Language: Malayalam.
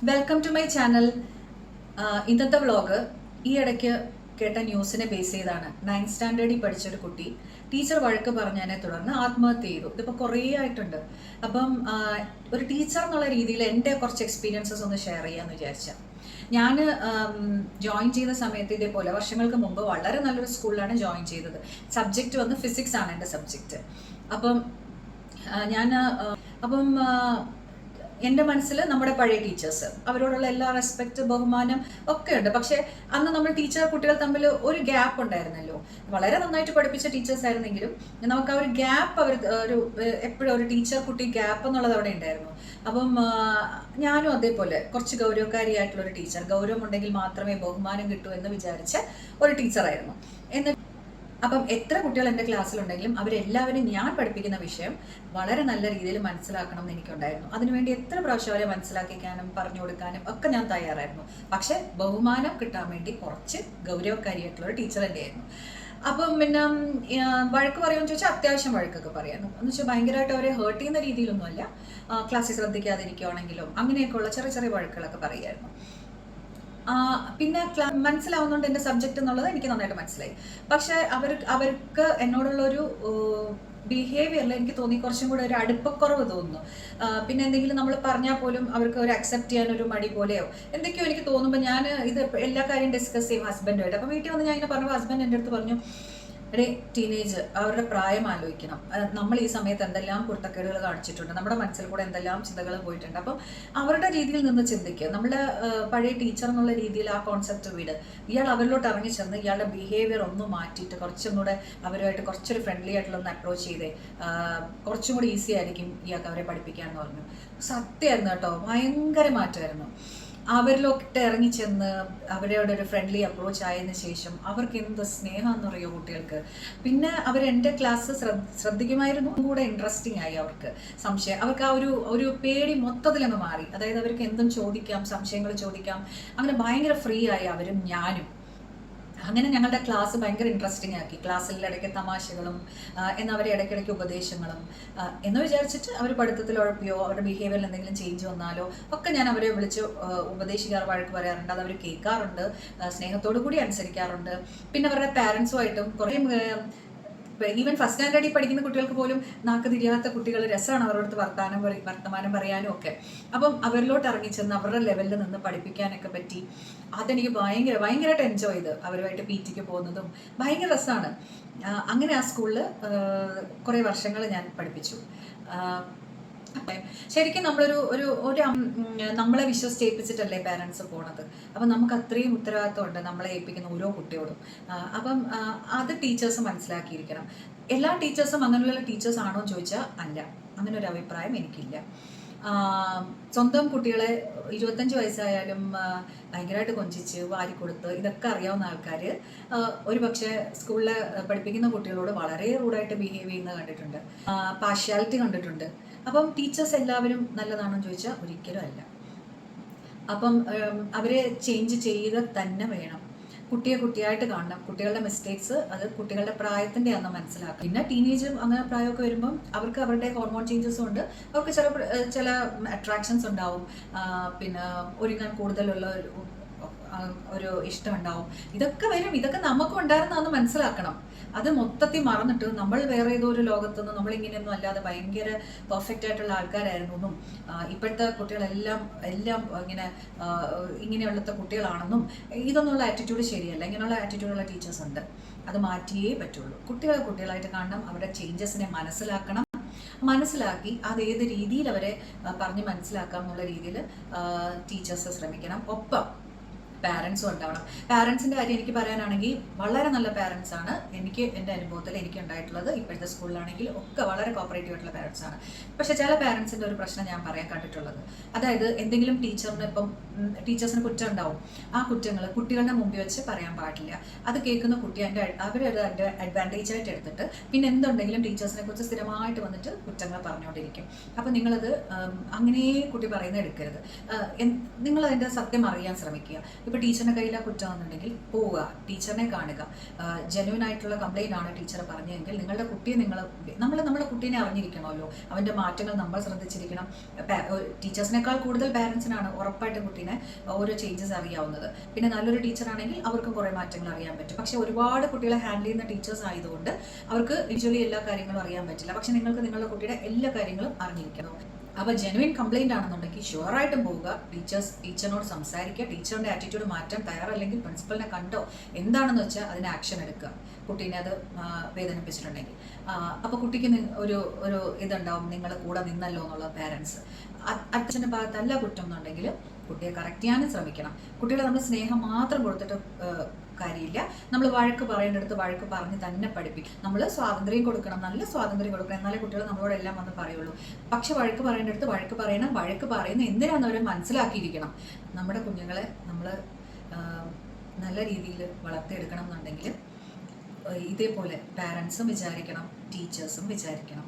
Welcome to my channel. ഇന്നത്തെ വ്ളോഗ് ഈ ഇടയ്ക്ക് കേട്ട ന്യൂസിനെ ബേസ് ചെയ്താണ്. 9th സ്റ്റാൻഡേർഡിൽ പഠിച്ചൊരു കുട്ടി ടീച്ചർ വഴക്ക് പറഞ്ഞതിനെ തുടർന്ന് ആത്മഹത്യ ചെയ്തു. ഇതിപ്പോൾ കുറേ ആയിട്ടുണ്ട്. അപ്പം ഒരു ടീച്ചർ എന്നുള്ള രീതിയിൽ എൻ്റെ കുറച്ച് എക്സ്പീരിയൻസസ് ഒന്ന് ഷെയർ ചെയ്യാമെന്ന് വിചാരിച്ചാൽ, ഞാൻ ജോയിൻ ചെയ്ത സമയത്ത് ഇതേപോലെ വർഷങ്ങൾക്ക് മുമ്പ് വളരെ നല്ലൊരു സ്കൂളിലാണ് ജോയിൻ ചെയ്തത്. സബ്ജക്റ്റ് വന്ന് ഫിസിക്സ് ആണ് എൻ്റെ സബ്ജക്റ്റ്. അപ്പം ഞാൻ അപ്പം എൻ്റെ മനസ്സിൽ നമ്മുടെ പഴയ ടീച്ചേഴ്സ്, അവരോടുള്ള എല്ലാ റെസ്പെക്റ്റ്, ബഹുമാനം ഒക്കെ ഉണ്ട്. പക്ഷേ അന്ന് നമ്മൾ ടീച്ചർ കുട്ടികൾ തമ്മിൽ ഒരു ഗ്യാപ്പ് ഉണ്ടായിരുന്നല്ലോ. വളരെ നന്നായിട്ട് പഠിപ്പിച്ച ടീച്ചേഴ്സ് ആയിരുന്നെങ്കിലും നമുക്ക് ആ ഒരു ഗ്യാപ്പ്, അവർ ഒരു എപ്പോഴും ഒരു ടീച്ചർ കുട്ടി ഗ്യാപ്പ് എന്നുള്ളത് അവിടെ ഉണ്ടായിരുന്നു. അപ്പം ഞാനും അതേപോലെ കുറച്ച് ഗൗരവക്കാരിയായിട്ടുള്ളൊരു ടീച്ചർ, ഗൗരവമുണ്ടെങ്കിൽ മാത്രമേ ബഹുമാനം കിട്ടൂ എന്ന് വിചാരിച്ച ഒരു ടീച്ചറായിരുന്നു. അപ്പം എത്ര കുട്ടികൾ എൻ്റെ ക്ലാസ്സിലുണ്ടെങ്കിലും അവരെല്ലാവരും ഞാൻ പഠിപ്പിക്കുന്ന വിഷയം വളരെ നല്ല രീതിയിൽ മനസ്സിലാക്കണം എന്ന് എനിക്കുണ്ടായിരുന്നു. അതിനുവേണ്ടി എത്ര പ്രാവശ്യം അവരെ മനസ്സിലാക്കിക്കാനും പറഞ്ഞു കൊടുക്കാനും ഒക്കെ ഞാൻ തയ്യാറായിരുന്നു. പക്ഷെ ബഹുമാനം കിട്ടാൻ വേണ്ടി കുറച്ച് ഗൗരവക്കാരിയായിട്ടുള്ള ടീച്ചർ തന്നെയായിരുന്നു. അപ്പം പിന്നെ വഴക്ക് പറയുമെന്ന് ചോദിച്ചാൽ അത്യാവശ്യം വഴക്കൊക്കെ പറയായിരുന്നു. എന്ന് വെച്ചാൽ ഭയങ്കരമായിട്ട് അവരെ ഹേർട്ട് ചെയ്യുന്ന രീതിയിലൊന്നുമല്ല. ക്ലാസ്സിൽ ശ്രദ്ധിക്കാതിരിക്കുകയാണെങ്കിലും അങ്ങനെയൊക്കെയുള്ള ചെറിയ ചെറിയ വഴക്കുകളൊക്കെ പറയുമായിരുന്നു. പിന്നെ മനസ്സിലാവുന്നുണ്ട് എൻ്റെ സബ്ജക്റ്റ് എന്നുള്ളത് എനിക്ക് നന്നായിട്ട് മനസ്സിലായി. പക്ഷെ അവർക്ക് എന്നോടുള്ളൊരു ബിഹേവിയറിൽ എനിക്ക് തോന്നി കുറച്ചും കൂടെ ഒരു അടുപ്പക്കുറവ് തോന്നുന്നു. പിന്നെ എന്തെങ്കിലും നമ്മൾ പറഞ്ഞാൽ പോലും അവർക്ക് ഒരു അക്സെപ്റ്റ് ചെയ്യാൻ ഒരു മടി പോലെയോ എന്തൊക്കെയോ എനിക്ക് തോന്നുമ്പോൾ ഞാൻ ഇത് എല്ലാ കാര്യം ഡിസ്കസ് ചെയ്യും ഹസ്ബൻഡുമായിട്ട്. അപ്പോൾ വീട്ടിൽ വന്ന് ഞാൻ ഇങ്ങനെ പറഞ്ഞു, ഹസ്ബൻഡ് എൻ്റെ അടുത്ത് പറഞ്ഞു, എടേ ടീനേജ് അവരുടെ പ്രായം ആലോചിക്കണം. നമ്മൾ ഈ സമയത്ത് എന്തെല്ലാം കുരുത്തക്കേടുകൾ കാണിച്ചിട്ടുണ്ട്, നമ്മുടെ മനസ്സിൽ കൂടെ എന്തെല്ലാം ചിന്തകൾ പോയിട്ടുണ്ട്. അപ്പം അവരുടെ രീതിയിൽ നിന്ന് ചിന്തിക്കുക. നമ്മുടെ പഴയ ടീച്ചർ എന്നുള്ള രീതിയിൽ ആ കോൺസെപ്റ്റ് വിട്. ഇയാൾ അവരിലോട്ട് ഇറങ്ങി ചെന്ന് ഇയാളുടെ ബിഹേവിയർ ഒന്ന് മാറ്റിയിട്ട് കുറച്ചും കൂടെ അവരുമായിട്ട് കുറച്ചൊരു ഫ്രണ്ട്ലി ആയിട്ടുള്ള ഒന്ന് അപ്രോച്ച് ചെയ്തേ കുറച്ചും കൂടി ഈസി ആയിരിക്കും ഇയാൾക്ക് അവരെ പഠിപ്പിക്കാമെന്ന് പറഞ്ഞു. സത്യമായിരുന്നു കേട്ടോ, ഭയങ്കര മാറ്റമായിരുന്നു. അവരിലോട്ട് ഇറങ്ങിച്ചെന്ന് അവരോട് ഒരു ഫ്രണ്ട്ലി അപ്രോച്ച് ആയതിനു ശേഷം അവർക്ക് എന്ത് സ്നേഹമെന്ന് അറിയോ കുട്ടികൾക്ക്. പിന്നെ എൻ്റെ ക്ലാസ് ശ്രദ്ധിക്കുമായിരുന്നു. കൂടെ ഇൻട്രസ്റ്റിംഗ് ആയി. അവർക്ക് അവർക്ക് ആ ഒരു പേടി മൊത്തത്തിലങ്ങ് മാറി. അതായത് അവർക്ക് എന്തും ചോദിക്കാം, സംശയങ്ങൾ ചോദിക്കാം. അങ്ങനെ ഭയങ്കര ഫ്രീ ആയി അവരും ഞാനും. അങ്ങനെ ഞങ്ങളുടെ ക്ലാസ് ഭയങ്കര ഇൻട്രസ്റ്റിംഗ് ആക്കി. ക്ലാസ്സിൽ ഇടയ്ക്ക് തമാശകളും എന്നവരെ ഇടയ്ക്കിടയ്ക്ക് ഉപദേശങ്ങളും എന്ന് വിചാരിച്ചിട്ട് അവർ പഠിത്തത്തിൽ ഉഴപ്പിയോ അവരുടെ ബിഹേവിയറിൽ എന്തെങ്കിലും ചേഞ്ച് വന്നാലോ ഒക്കെ ഞാൻ അവരെ വിളിച്ച് ഉപദേശിക്കാറ്, വഴക്ക് പറയാറുണ്ട്. അത് അവർ കേൾക്കാറുണ്ട്, സ്നേഹത്തോടു കൂടി അനുസരിക്കാറുണ്ട്. പിന്നെ അവരുടെ പാരൻസുമായിട്ടും കുറേ ഈവൻ ഫസ്റ്റ് സ്റ്റാൻഡേർഡിൽ പഠിക്കുന്ന കുട്ടികൾക്ക് പോലും നാക്ക് തിരിയാത്ത കുട്ടികൾ രസമാണ് അവരോട് വർത്തമാനം പറയാനും ഒക്കെ. അപ്പം അവരിലോട്ട് ഇറങ്ങിച്ചെന്ന് അവരുടെ ലെവലിൽ നിന്ന് പഠിപ്പിക്കാനൊക്കെ പറ്റി. അതെനിക്ക് ഭയങ്കരമായിട്ട് എൻജോയ് ചെയ്ത് അവരുമായിട്ട് PT പോകുന്നതും ഭയങ്കര രസമാണ്. അങ്ങനെ ആ സ്കൂളിൽ കുറേ വർഷങ്ങൾ ഞാൻ പഠിപ്പിച്ചു. ശരിക്കും നമ്മളെ വിശ്വസിച്ച് ഏൽപ്പിച്ചിട്ടല്ലേ പാരൻസ് പോണത്. അപ്പം നമുക്ക് അത്രയും ഉത്തരവാദിത്വമുണ്ട് നമ്മളെ ഏൽപ്പിക്കുന്ന ഓരോ കുട്ടിയോടും. അപ്പം അത് ടീച്ചേഴ്സ് മനസ്സിലാക്കിയിരിക്കണം. എല്ലാ ടീച്ചേഴ്സും അങ്ങനെയുള്ള ടീച്ചേഴ്സ് ആണോ എന്ന് ചോദിച്ചാൽ അല്ല. അങ്ങനെ ഒരു അഭിപ്രായം എനിക്കില്ല. സ്വന്തം കുട്ടികളെ 25 വയസ്സായാലും ഭയങ്കരമായിട്ട് കൊഞ്ചിച്ച് വാരിക്കൊടുത്ത് ഇതൊക്കെ അറിയാവുന്ന ആൾക്കാർ ഒരു പക്ഷേ സ്കൂളിൽ പഠിപ്പിക്കുന്ന കുട്ടികളോട് വളരെ റൂഡായിട്ട് ബിഹേവ് ചെയ്യുന്നത് കണ്ടിട്ടുണ്ട്. പാർഷ്യാലിറ്റി കണ്ടിട്ടുണ്ട്. അപ്പം ടീച്ചേഴ്സ് എല്ലാവരും നല്ലതാണെന്ന് ചോദിച്ചാൽ ഒരിക്കലും അല്ല. അപ്പം അവരെ ചേഞ്ച് ചെയ്യുക തന്നെ വേണം. കുട്ടിയായിട്ട് കാണണം. കുട്ടികളുടെ മിസ്റ്റേക്സ് അത് കുട്ടികളുടെ പ്രായത്തിൻ്റെ ആണെന്ന് മനസ്സിലാക്കുക. പിന്നെ ടീനേജും അങ്ങനെ പ്രായമൊക്കെ വരുമ്പം അവർക്ക് അവരുടെ ഹോർമോൺ ചേഞ്ചസും ഉണ്ട്. അവർക്ക് ചില അട്രാക്ഷൻസ് ഉണ്ടാവും. പിന്നെ ഒരുങ്ങാൻ കൂടുതലുള്ള ഒരു ഇഷ്ടം ഉണ്ടാവും. ഇതൊക്കെ വരും. ഇതൊക്കെ നമുക്കും ഉണ്ടായിരുന്നതെന്ന് മനസ്സിലാക്കണം. അത് മൊത്തത്തിൽ മറന്നിട്ട് നമ്മൾ വേറെ ഏതോ ഒരു ലോകത്തുനിന്ന് നമ്മളിങ്ങനെയൊന്നും അല്ലാതെ ഭയങ്കര പെർഫെക്റ്റ് ആയിട്ടുള്ള ആൾക്കാരായിരുന്നു എന്നും ഇപ്പോഴത്തെ കുട്ടികളെല്ലാം ഇങ്ങനെയുള്ളത്തെ കുട്ടികളാണെന്നും ഇതൊന്നുള്ള ആറ്റിറ്റ്യൂഡ് ശരിയല്ല. ഇങ്ങനെയുള്ള ആറ്റിറ്റ്യൂഡുള്ള ടീച്ചേഴ്സ് ഉണ്ട്. അത് മാറ്റിയേ പറ്റുള്ളൂ. കുട്ടികളായിട്ട് കാണണം. അവരുടെ ചേഞ്ചസിനെ മനസ്സിലാക്കി അതേത് രീതിയിൽ അവരെ പറഞ്ഞ് മനസ്സിലാക്കാം എന്നുള്ള രീതിയിൽ ടീച്ചേഴ്സ് ശ്രമിക്കണം. ഒപ്പം പാരൻസും ഉണ്ടാവണം. പാരൻസിൻ്റെ കാര്യം എനിക്ക് പറയാനാണെങ്കിൽ വളരെ നല്ല പാരൻസ് ആണ് എൻ്റെ അനുഭവത്തിൽ എനിക്ക് ഉണ്ടായിട്ടുള്ളത്. ഇപ്പോഴത്തെ സ്കൂളിലാണെങ്കിൽ ഒക്കെ വളരെ കോപ്പറേറ്റീവ് ആയിട്ടുള്ള പാരൻസ് ആണ്. പക്ഷേ ചില പാരൻസിൻ്റെ ഒരു പ്രശ്നം ഞാൻ പറയാൻ കണ്ടിട്ടുള്ളത്, അതായത് എന്തെങ്കിലും ടീച്ചേഴ്സിന് കുറ്റം ഉണ്ടാവും. ആ കുറ്റങ്ങൾ കുട്ടികളുടെ മുമ്പിൽ വെച്ച് പറയാൻ പാടില്ല. അത് കേൾക്കുന്ന കുട്ടി അവരത് അഡ്വാൻറ്റേജ് ആയിട്ട് എടുത്തിട്ട് പിന്നെ എന്തുണ്ടെങ്കിലും ടീച്ചേഴ്സിനെ കുറിച്ച് സ്ഥിരമായിട്ട് വന്നിട്ട് കുറ്റങ്ങൾ പറഞ്ഞുകൊണ്ടിരിക്കും. അപ്പം നിങ്ങളത് അങ്ങനെ കുട്ടി പറയുന്നത് എടുക്കരുത്. നിങ്ങൾ അതിൻ്റെ സത്യം അറിയാൻ ശ്രമിക്കുക. ഇപ്പോൾ ടീച്ചറിൻ്റെ കയ്യിൽ ആ കുറ്റമാണെന്നുണ്ടെങ്കിൽ പോവുക, ടീച്ചറിനെ കാണുക. ജെന്യൂൻ ആയിട്ടുള്ള കംപ്ലയിൻ്റ് ആണ് ടീച്ചർ പറഞ്ഞതെങ്കിൽ നിങ്ങളുടെ കുട്ടിയെ നമ്മുടെ കുട്ടീനെ അറിഞ്ഞിരിക്കണമല്ലോ, അവൻ്റെ മാറ്റങ്ങൾ നമ്മൾ ശ്രദ്ധിച്ചിരിക്കണം. ടീച്ചേഴ്സിനേക്കാൾ കൂടുതൽ പാരൻസിനാണ് ഉറപ്പായിട്ടും കുട്ടീനെ ഓരോ ചേഞ്ചസ് അറിയാവുന്നത്. പിന്നെ നല്ലൊരു ടീച്ചറാണെങ്കിൽ അവർക്കും കുറേ മാറ്റങ്ങൾ അറിയാൻ പറ്റും. പക്ഷേ ഒരുപാട് കുട്ടികളെ ഹാൻഡിൽ ചെയ്യുന്ന ടീച്ചേഴ്സ് ആയതുകൊണ്ട് അവർക്ക് വിഷ്വലി എല്ലാ കാര്യങ്ങളും അറിയാൻ പറ്റില്ല. പക്ഷേ നിങ്ങൾക്ക് നിങ്ങളുടെ കുട്ടിയുടെ എല്ലാ കാര്യങ്ങളും അറിഞ്ഞിരിക്കണം. അപ്പോൾ ജെനുവിൻ കംപ്ലയിൻ്റ് ആണെന്നുണ്ടെങ്കിൽ ഷുവറായിട്ടും പോവുക, ടീച്ചറിനോട് സംസാരിക്കുക. ടീച്ചറിൻ്റെ ആറ്റിറ്റ്യൂഡ് മാറ്റാൻ തയ്യാറല്ലെങ്കിൽ പ്രിൻസിപ്പലിനെ കണ്ടോ എന്താണെന്ന് വെച്ചാൽ അതിന് ആക്ഷൻ എടുക്കുക, കുട്ടീനെ അത് വേദനിപ്പിച്ചിട്ടുണ്ടെങ്കിൽ. അപ്പോൾ കുട്ടിക്ക് ഒരു ഇതുണ്ടാവും, നിങ്ങൾ കൂടെ നിന്നല്ലോ എന്നുള്ള പാരൻസ്. അച്ഛൻ്റെ ഭാഗത്തല്ല കുറ്റം എന്നുണ്ടെങ്കിൽ കുട്ടിയെ കറക്റ്റ് ചെയ്യാനും ശ്രമിക്കണം. കുട്ടികളെ നമ്മൾ സ്നേഹം മാത്രം കൊടുത്തിട്ട് കാര്യമില്ല. നമ്മൾ വഴക്ക് പറയേണ്ടടുത്ത് വഴക്ക് പറഞ്ഞ് തന്നെ പഠിപ്പിക്കും. നമ്മൾ സ്വാതന്ത്ര്യം കൊടുക്കണം, നല്ല സ്വാതന്ത്ര്യം കൊടുക്കണം, എന്നാലേ കുട്ടികൾ നമ്മളോടെല്ലാം വന്ന് പറയുള്ളൂ. പക്ഷെ വഴക്ക് പറയേണ്ടടുത്ത് വഴക്ക് പറയണം. വഴക്ക് പറയുന്ന എന്തിനാണെന്ന് അവർ മനസ്സിലാക്കിയിരിക്കണം. നമ്മുടെ കുഞ്ഞുങ്ങളെ നമ്മൾ നല്ല രീതിയിൽ വളർത്തിയെടുക്കണം എന്നുണ്ടെങ്കിൽ ഇതേപോലെ പാരൻസും വിചാരിക്കണം, ടീച്ചേഴ്സും വിചാരിക്കണം.